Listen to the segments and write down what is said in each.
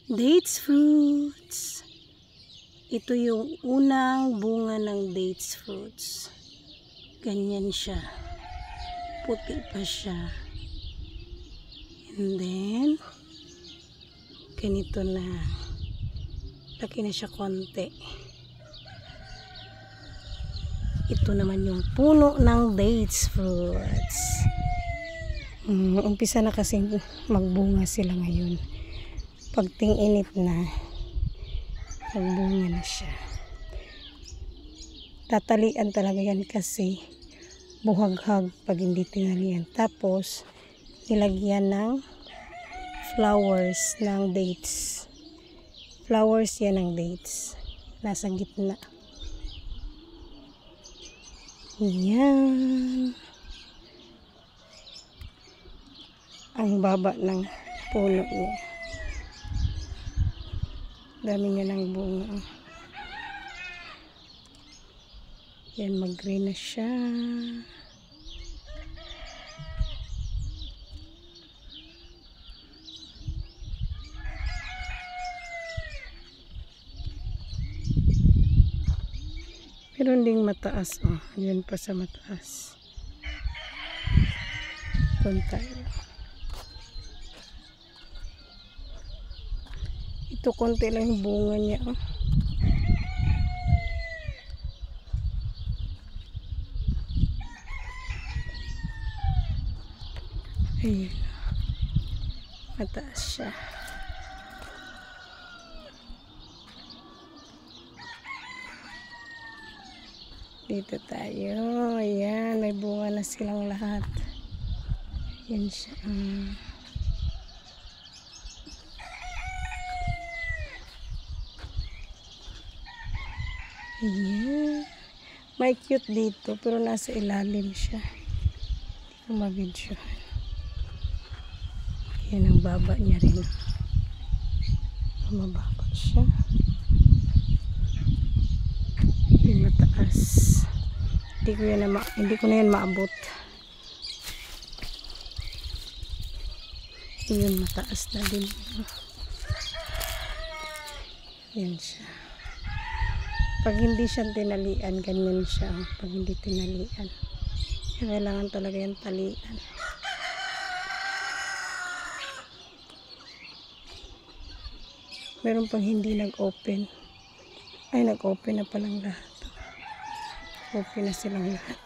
Dates fruits. Ito yung unang bunga ng dates fruits. Ganyan siya. Puti pa siya. And then, ganito na. Laki na siya konti. Ito naman yung puno ng dates fruits. Umpisa na kasing magbunga sila ngayon. Pag ting-init na, magbunga na siya. Tatalian talaga yan kasi buhaghag pag hindi tinalian. Tapos, nilagyan ng flowers ng dates. Flowers yan ng dates. Nasa gitna. Yan. Ang baba ng puno niya. Dami niya ng bunga. Yan, mag-green na siya. Meron ding mataas. Oh, yun pa sa mataas. Doon tayo. Ito konti lang yung bunga niya. Oh. Ayun. Mataas siya. Dito tayo. Ayan. May bunga na silang lahat. Ayan siya. Ayan. May cute dito pero nasa ilalim siya. Hindi ko mabidyohan. Ayan ang baba niya rin. Mababa siya. Ayan, mataas. Hindi ko na yan maabot. Ayan, mataas na din. Ayan siya. Pag hindi siya tinalian, ganyan siya. Pag hindi tinalian. Kailangan talaga yung talian. Meron pang hindi nag-open. Ay, nag-open na palang lahat. Open na silang lahat.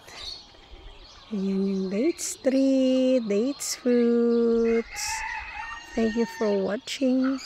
Ayan yung dates tree, dates fruits. Thank you for watching.